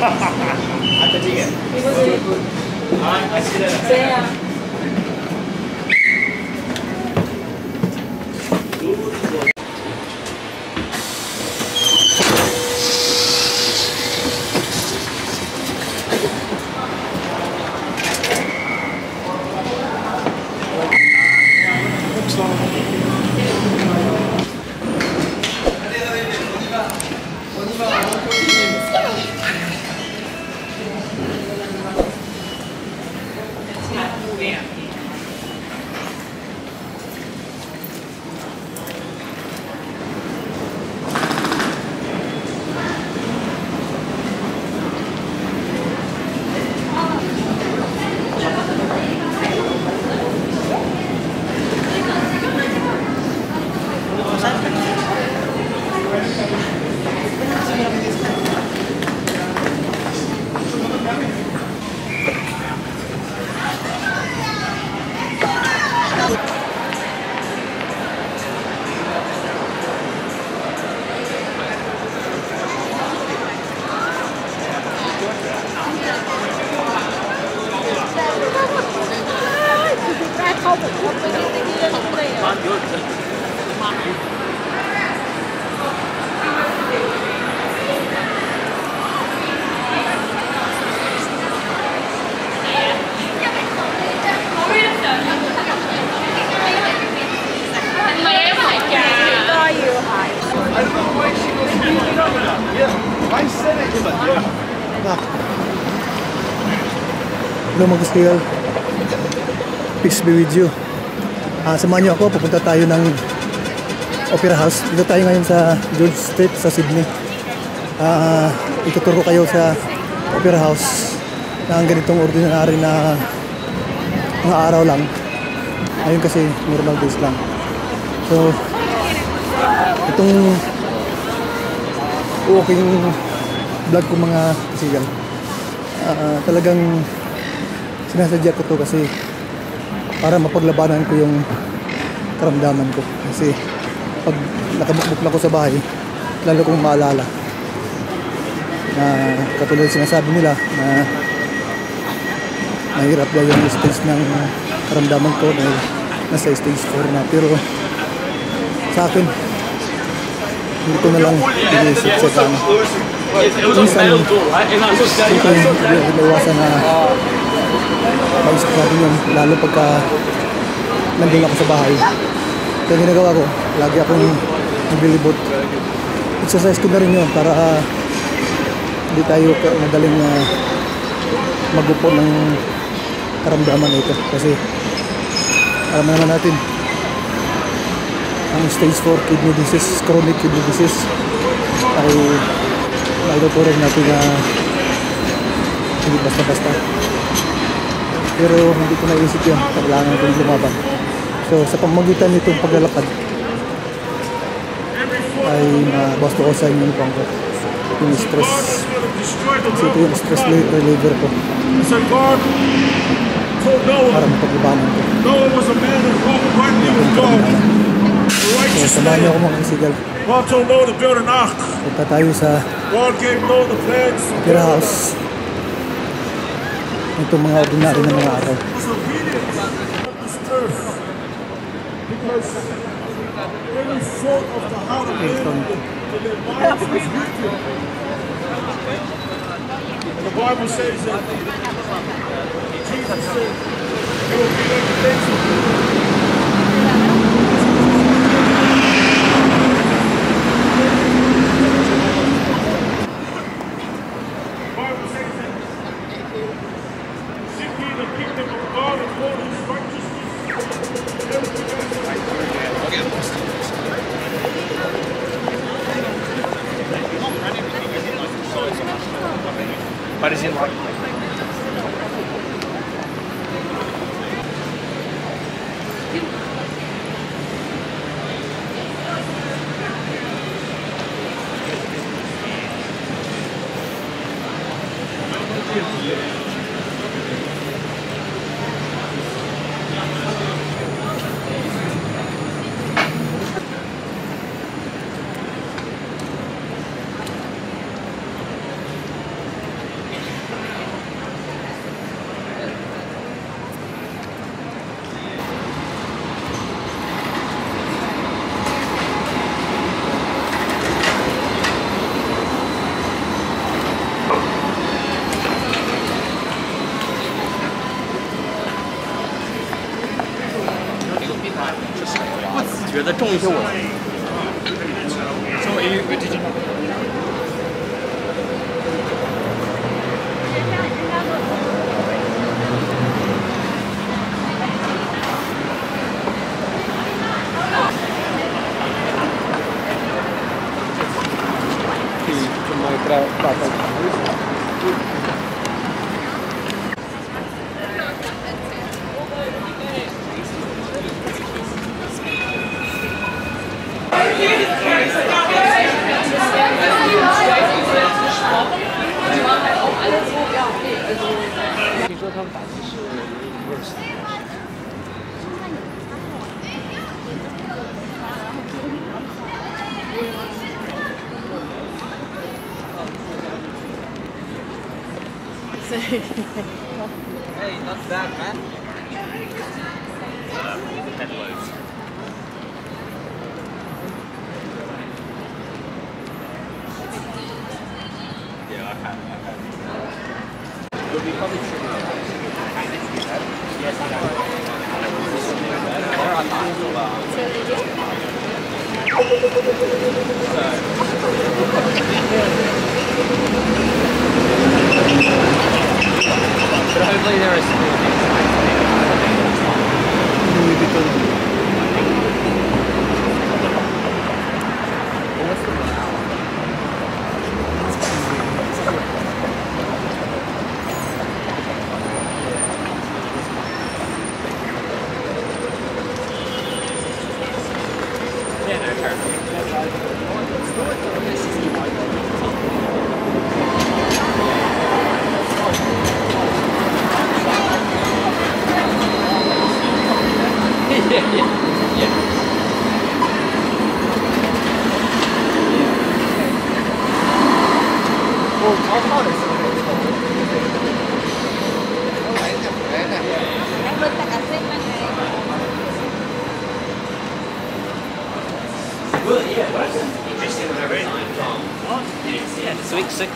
Hello mga kaskil, peace be with you. Samahan niyo ako, pupunta tayo ng Opera House. Dito tayo ngayon sa George Street sa Sydney. Ituturo kayo sa Opera House na ang ganitong ordinary na mga araw lang. Ngayon kasi normal days lang. So itong walking vlog ko mga kaskil, talagang sinasadya ko to kasi para mapaglabanan ko yung karamdaman ko. Kasi pag nakabukbuk na ako sa bahay, lalo kong maalala na katulad sinasabi nila na mahirap daw yung stage ng karamdaman ko dahil nasa stage 4 na. Pero sa akin, hindi ko na lang inisip sa kanya. Minsan, ito yung iwasan na maisip natin yun, lalo pagka nandun ako sa bahay. Kaya ginagawa ko, lagi akong naglilibot. Exercise ko na rin yun para hindi tayo madaling magupo ng karamdaman na ito. Kasi alam naman natin, ang stage 4 kidney disease, chronic kidney disease ay maituturing natin na hindi basta-basta. Pero hindi ko naisip yun, kailangan ko lumaban. So sa pamagitan nitong paglalakad ay nabasto ko sa inyong pangko yung stress. Kasi ito yung stress reliever ko para mapaglabanan ko. So samahan niyo ako mga kasigal. Punta tayo sa Opera House. Itong mga ordinary na mga araw. The Bible says that Jesus said he will be represented. Parecendo lá. 觉得种一些我。So did you? Hey, not bad, man. Yeah, I had. You'll be probably yes, but hopefully there is Louis Vuitton. Sweet sick.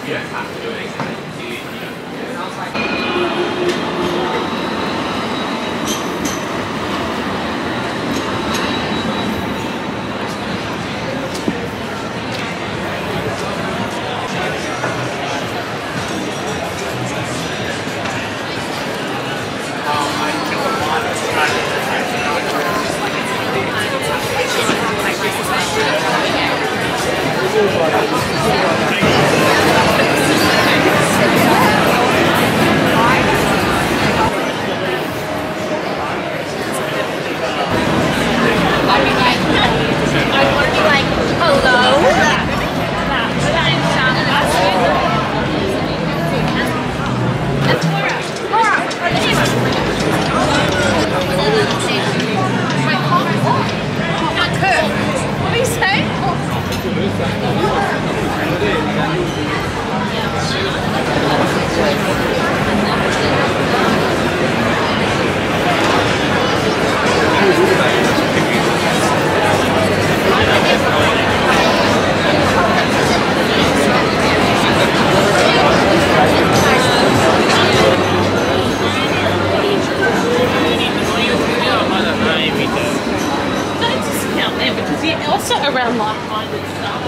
Also around like-minded stuff.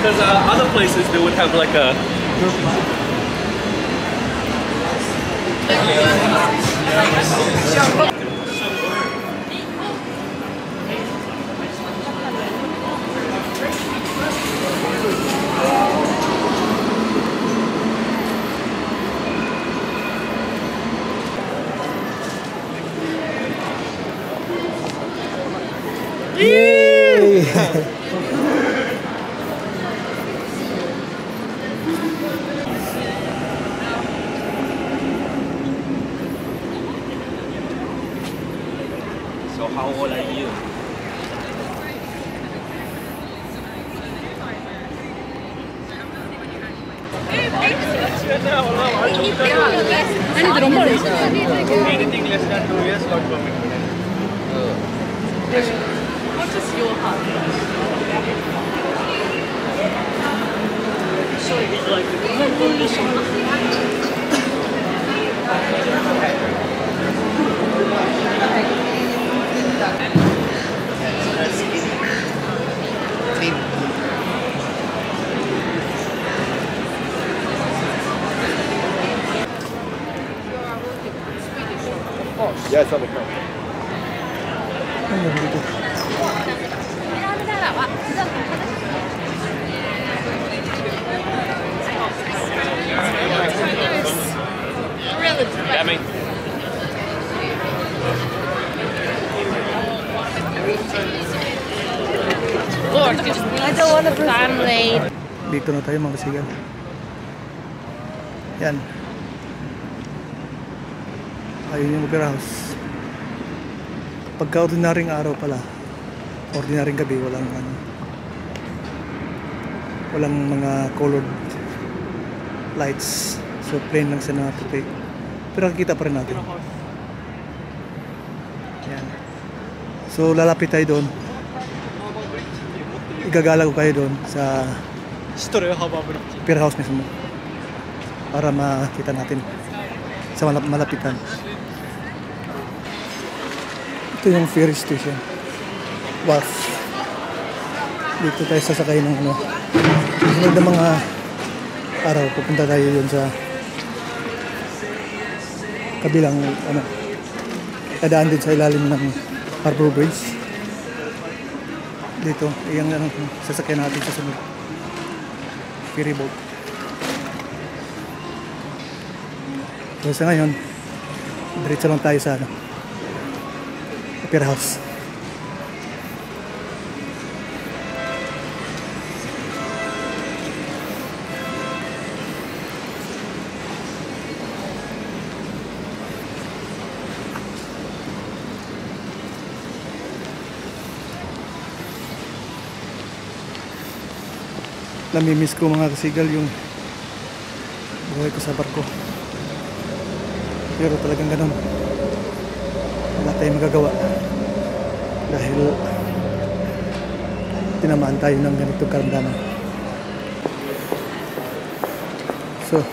Because other places they would have like a. Yay! So how old are you? Anything less than 2 years not permitted. What is your heart? Sorry, he's like Yes, on the count. Ano dito? Dami. Lord, I don't want to family. Dito na tayo mga kasigal. Yan. Ayun yung opera house. Pagka ordinaryong araw pala, ordinaryong gabi, walang mga colored lights. So plain lang siya na puti. Pero nakikita pa rin natin. Yan. So lalapit tayo doon. Igagala ko kayo doon sa opera house mismo para makita natin sa malapitan. Ito yung ferry station, wharf. Dito tayo sasakay ng sunod na mga araw. Pupunta tayo yun sa kabilang kadaan din sa ilalim ng Harbor Bridge. Dito, yung sasakyan natin sa sunod ferry boat. So sa ngayon, diretso lang tayo sa opera house. Namimiss ko mga kasigal yung buhay ko sa barko. Pero talagang ganun, wala tayong magagawa dahil tinamaan tayo ng ganitong karamdaman. So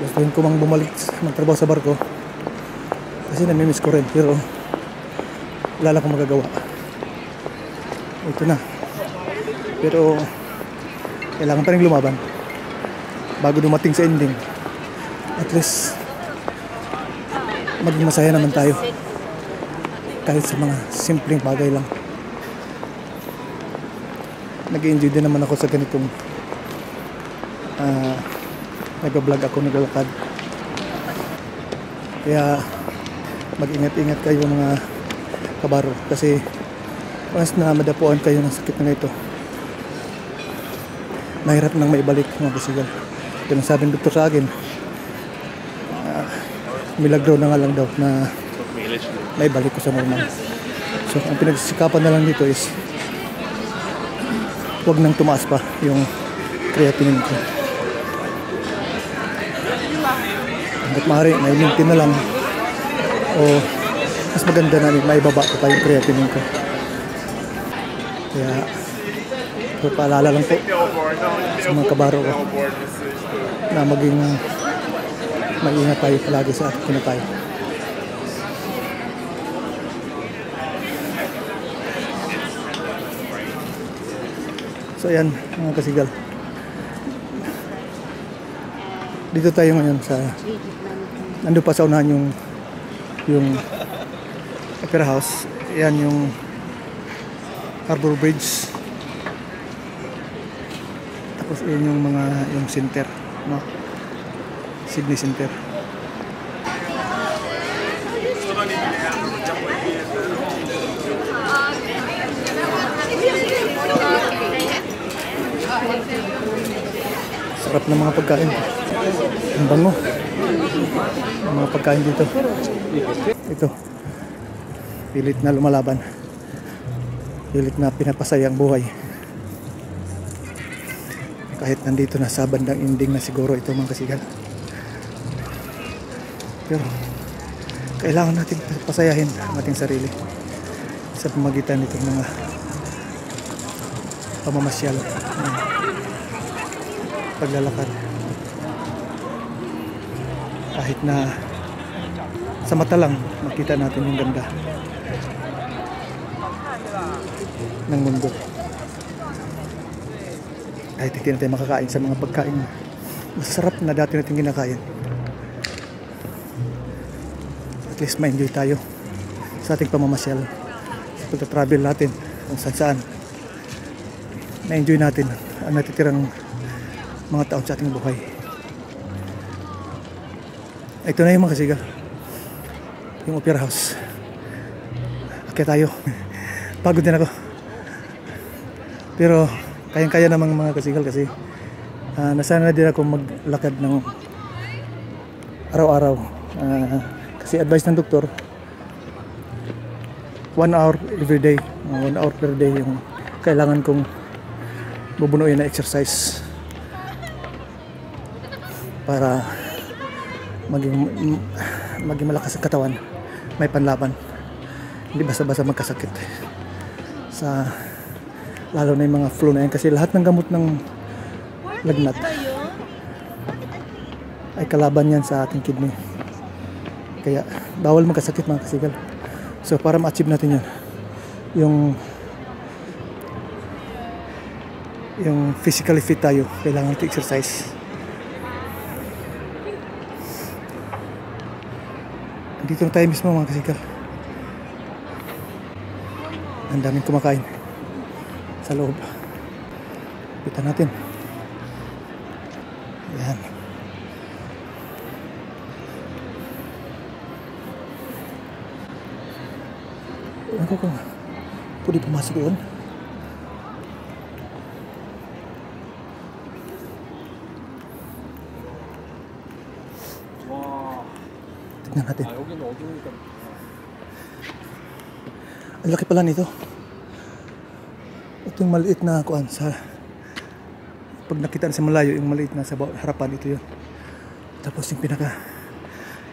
gustuhin ko mang bumalik magtrabaho sa barko kasi namimiss ko rin, pero wala lang akong magagawa. Ito na, pero kailangan pa rin lumaban bago dumating sa ending. At least maging masaya naman tayo kahit sa mga simpleng bagay lang. Nag-enjoy din naman ako sa ganitong nag-vlog ako, naglalakad. Kaya mag-ingat-ingat kayo mga kabaro, kasi once na madapuan kayo ng sakit na ito, mahirap nang maibalik mga kasigal. Ito ang sabi ng doktor sa akin, milagro na nga lang daw na maibalik ko sa normal. So ang pinagsisikapan na lang dito is huwag nang tumaas pa yung creatinine ko. Hanggat maaari, may-maintain na lang, o mas maganda na maibaba ko pa yung creatinine ko. Kaya so, paalala lang po sa mga kabaro ko na maging maingat tayo palagi sa ating kinatay. So ayan mga kasigal. Dito tayo ngayon sa nandun pa sa unahan yung Opera House. Ayan yung Harbor Bridge. Tapos ayan yung center, no? Sydney Center. Sarap ng mga pagkain. Ang bango. Ang mga pagkain dito. Ito. Pilit na lumalaban. Pilit na pinapasaya ang buhay. Kahit nandito na sa bandang ending na siguro ito mga kasigal. Pero kailangan natin pasayahin ang ating sarili sa pamagitan nitong mga pamamasyal, paglalakad. Kahit na sa mata lang makita natin yung ganda ng mundo. Kahit hindi natin makakain sa mga pagkain masarap na dati natin kinakain, at least ma-enjoy tayo sa ating pamamasyal, sa pagta-travel natin kung saan na-enjoy natin ang natitirang mga taon sa ating buhay. Ito na yung mga kasigal, yung Opera House. Akya tayo. Pagod din ako, pero kayang-kaya namang mga kasigal kasi nasana din ako maglakad ng araw-araw. Kasi advice ng doktor 1 hour every day, 1 hour per day yung kailangan kong bubunuin na exercise para maging malakas ang katawan, may panlaban, hindi basta-basta magkasakit sa lalo na yung mga flu na yan, kasi lahat ng gamot ng lagnat ay kalaban yan sa ating kidney, kaya bawal magkasakit mga kasigal. So para ma-achieve natin yan, yung physically fit tayo, kailangan natin exercise. Dito na tayo mismo mga kasigal. Ang daming kumakain sa loob. Kita natin. Ayan. Ano kung pwede pumasok doon? Tignan natin. Ang laki pala nito. Ito yung maliit na kuan sa pag nakita sa malayo, yung maliit na sa harapan, ito yun. Tapos yung pinaka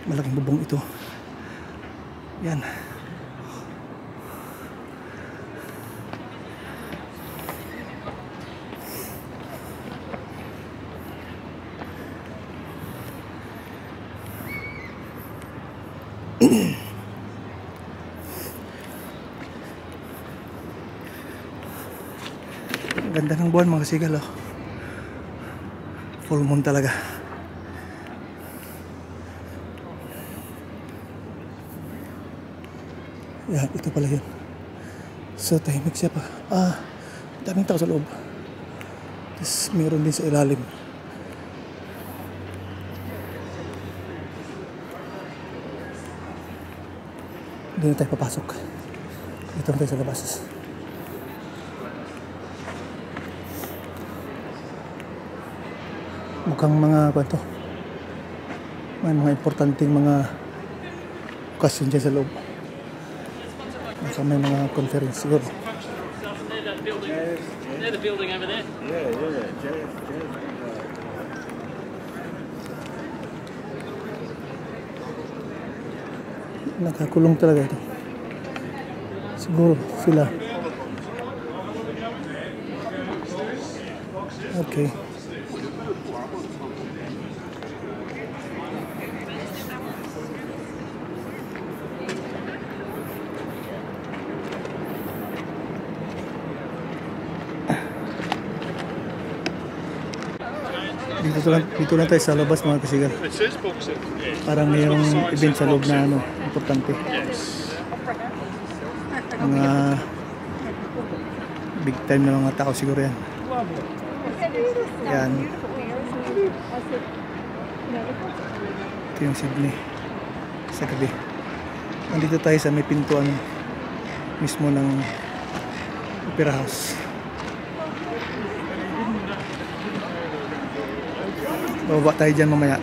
malaking bubong ito. Yan. Ganda ng buwan mga kasigal, oh. Full moon talaga. Yan, ito pala yun. So tahimik siya pa. Daming tao sa loob. Tapos meron din sa ilalim. Hindi na tayo papasok. Dito na tayo sa labas. Mukhang mga kwento, may mga importanteng mga okasyon dyan sa loob. Baka may mga conference siguro. They're the building over there. Nakakulong talaga ito. Siguro sila. Okay. Dito lang tayo sa labas mga kasigal. It says boxing. Yeah. Parang mayroong event sa loob na importante. Yes. Mga big time na mga tao siguro yan. Yan. Ito yung Sydney sa gabi. Nandito tayo sa may pintuan mismo ng Opera House. Bababa tayo dyan mamaya.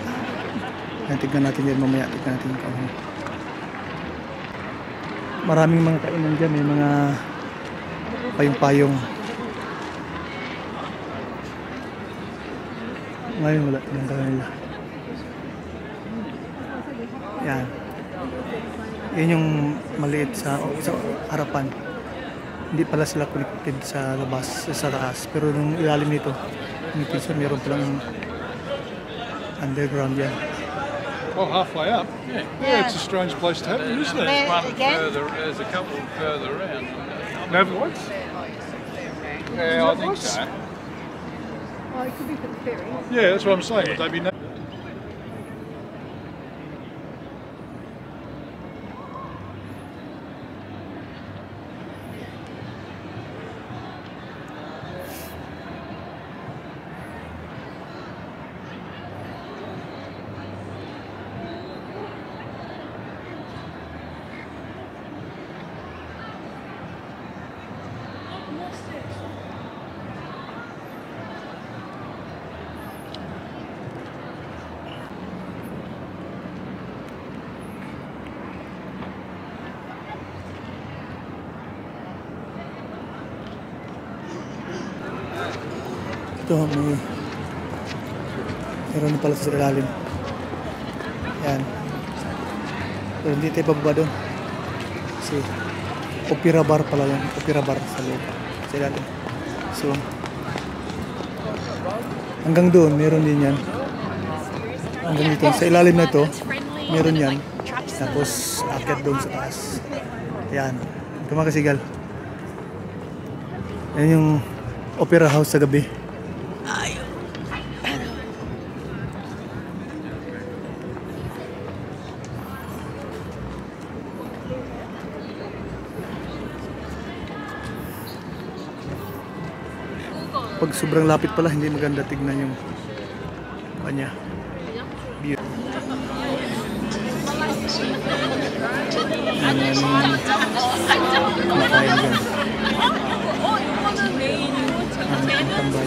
Tignan natin dyan mamaya. Tignan natin kung ano. Maraming mga kainan dyan. May mga payong-payong. Ngayon wala. Tignan tayo nila. Yan. Yan yung maliit sa harapan. Hindi pala sila connected sa labas, sa taas. Pero nung ilalim nito, meron palang underground yan. Well, halfway up. Yeah. It's a strange place to have it, isn't it? There's a couple further in. Neverwoods? Yeah, I think so. Oh, it could be for the ferry. Yeah, that's what I'm saying. Would they be? Ito, meron na pala sa ilalim. Yan. Pero hindi tayo bababa doon. Kasi opera bar pala yan. Opera bar sa loob. Sa ilalim. So, hanggang doon, meron din yan. Hanggang dito. Sa ilalim na ito, meron yan. Tapos, akyat doon sa taas. Yan. Ito mga kasigal. Yan yung opera house sa gabi. Pag sobrang lapit pala, hindi maganda tignan yung kanya view. Kumakain dyan. Tambay.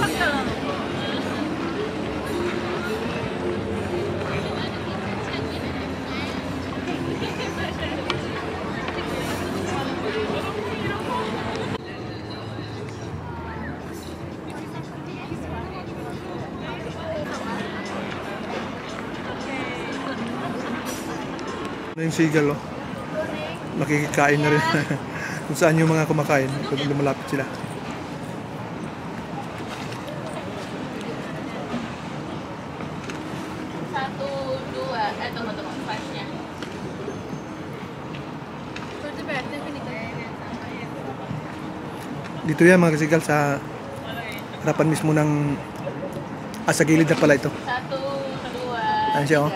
Yung seagull, oh. Nakikikain na rin. Kung saan yung mga kumakain pag lumalapit sila. Satu, dua, tunggu, pasnya. Dito yan mga kasigal sa harapan mismo ng sa gilid na pala ito. Satu, dua, Ayan siya, oh.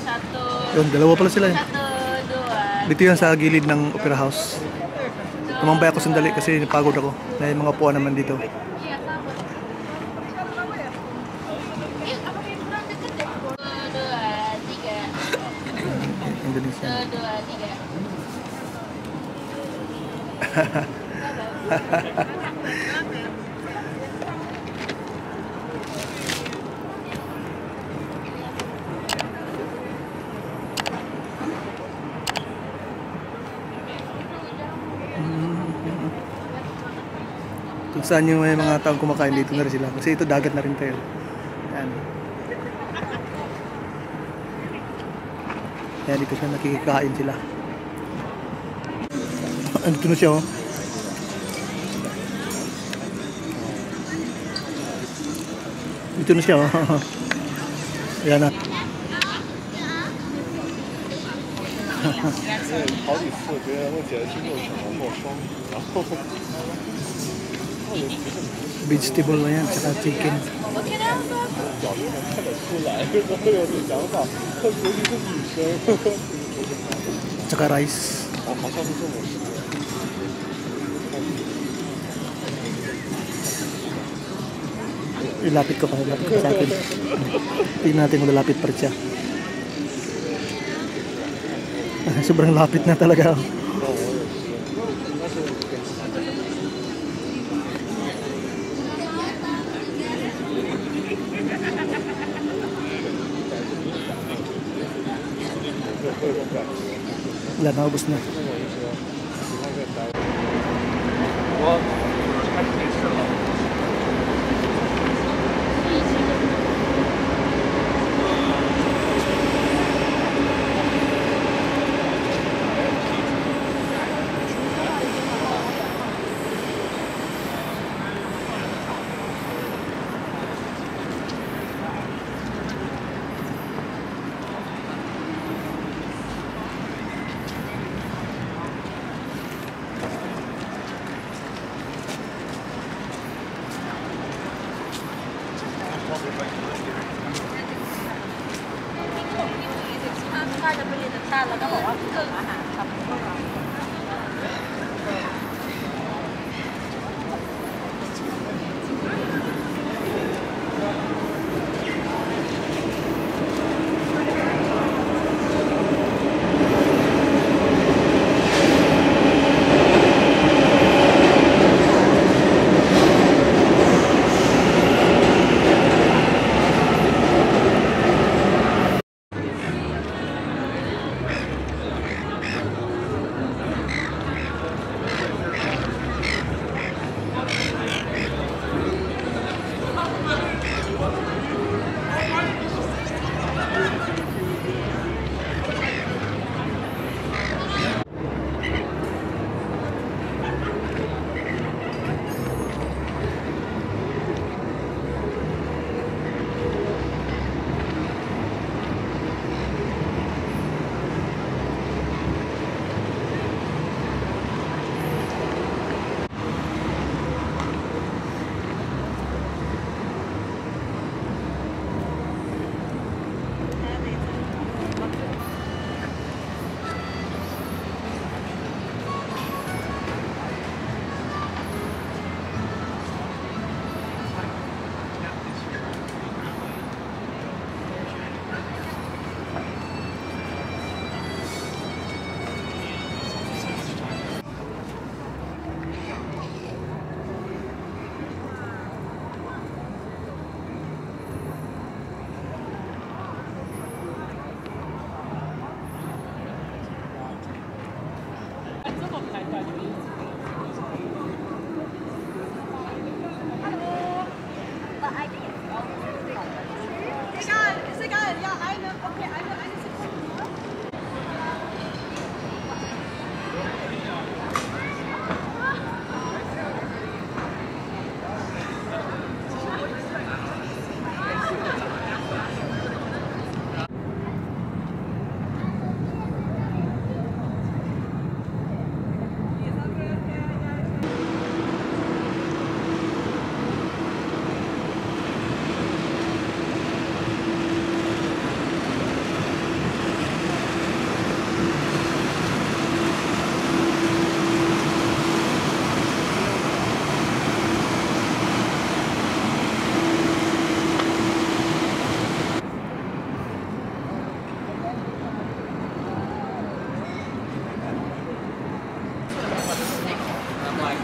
Satu, Yun, dalawa pala sila. satu, dua. Dito yan sa gilid ng Opera House. Tumambay ako sandali kasi napagod ako. May mga puwan naman dito. Iya, sama. Apa yang kurang deket deh? Dua, tiga. Indonesia. Dua, tiga. Kung saan yung may mga taong kumakain dito na rin sila. Kasi ito dagat na rin tayo. Yan. Yan, dito siya nakikikain sila. Andito na siya, oh. Dito na siya, oh. Yan na. 好几次别人会觉得是肉什么或双，然后 Vegetable na yan, tsaka chicken. Tsaka rice. Ilapit ko pa sa akin. Tingnan natin kung lalapit pa rin siya. Sobrang lapit na talaga. Wala na, ubos na.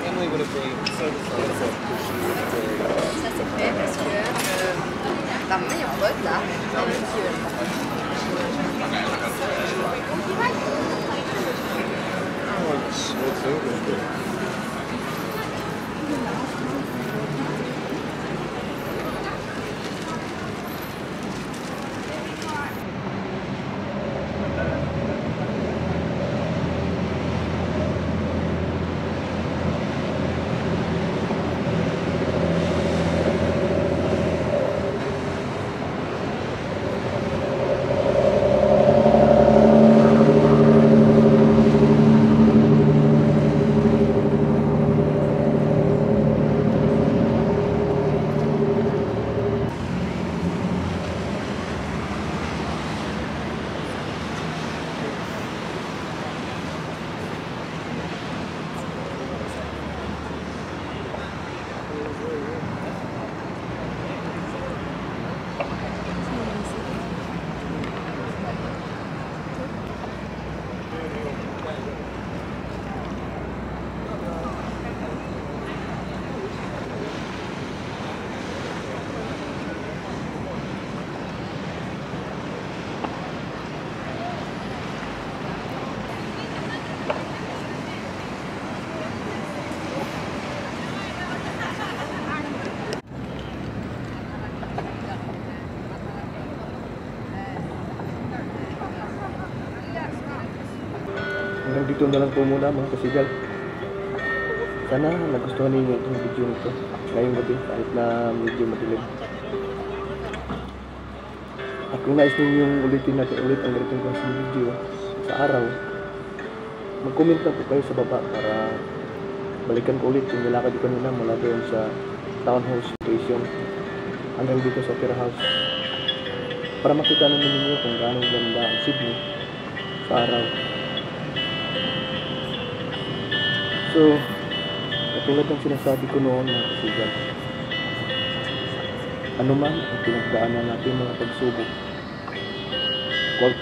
Emily would agree. Ça c'est fait parce que ta main en bas là, hanggang dito na lang po muna mga kasigal. Sana nagustuhan ninyo itong video nito ngayong gabi kahit na medyo madilim. At kung nais ninyong ulitin natin ulit ang ganitong klaseng video sa araw, mag-comment lang po kayo sa baba para balikan ko ulit yung nilakad ko kanina mula doon sa Town Hall Station hanggang dito sa Opera House para makita naman ninyo kung gaano ganda ang Sydney sa araw. So, katulad ng sinasabi ko noon mga kasigal, ano man ang pinagdaanan natin mga pagsubok, huwag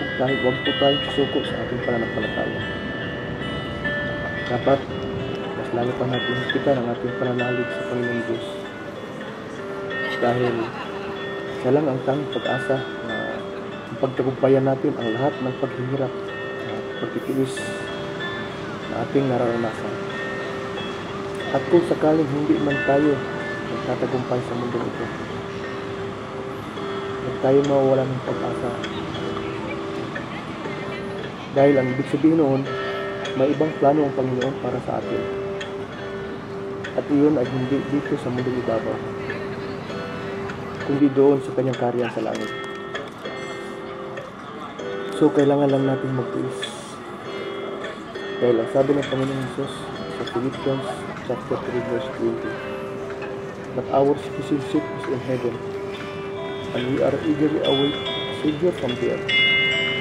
po tayong susuko sa ating pananampalataya. Dapat mas lalo pa natin kita ng ating pananalig sa Panginoon Diyos dahil siya lang ang tanging pag-asa na pagtagumpayan natin ang lahat ng paghihirap at pagtitiis na ating nararanasan. At kung sakaling hindi man tayo magtatagumpay sa mundo ito, huwag tayo mawawala ng pag-asa dahil ang ibig sabihin noon, may ibang plano ang Panginoon para sa atin. At iyon ay hindi dito sa mundong ibabaw, kundi doon sa kanyang karya sa langit. So, kailangan lang natin magtiis. Dahil ang sabi ng Panginoon Jesus sa Philippians chapter 3 verse 20, that our citizenship is in heaven, and we are eagerly await a Savior from there,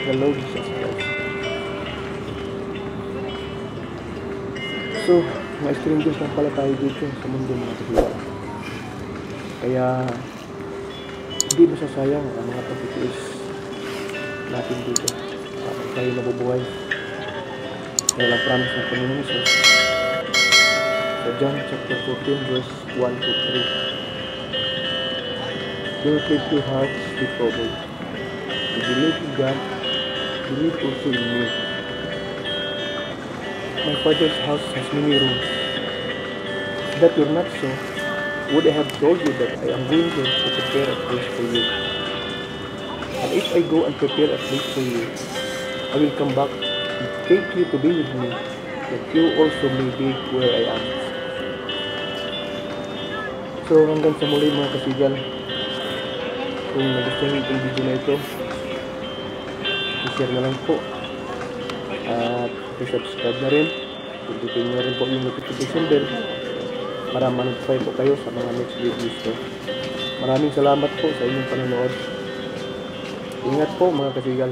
the Lord Jesus Christ. So, mga strangers lang pala tayo dito sa mundo mga kasigal. Kaya, hindi masasayang ang mga pagtitiis natin dito para tayo nabubuhay. Dahil ang promise ng Panginoon Jesus sa John chapter 14 verse 1 to 3. Do not let your hearts be troubled. You believe in God, believe also in me. My Father's house has many rooms. If that were not so, would I have told you that I am going there to prepare a place for you? And if I go and prepare a place for you, I will come back and take you to be with me, that you also may be where I am. So hanggang sa muli mga kasigal, kung nagustuhan niyo itong video na ito, i-share na lang po at i-subscribe na rin. Pindutin nyo rin po yung notification bell para ma-notify po kayo sa mga next videos ko. Maraming salamat po sa inyong panonood. Ingat po mga kasigal.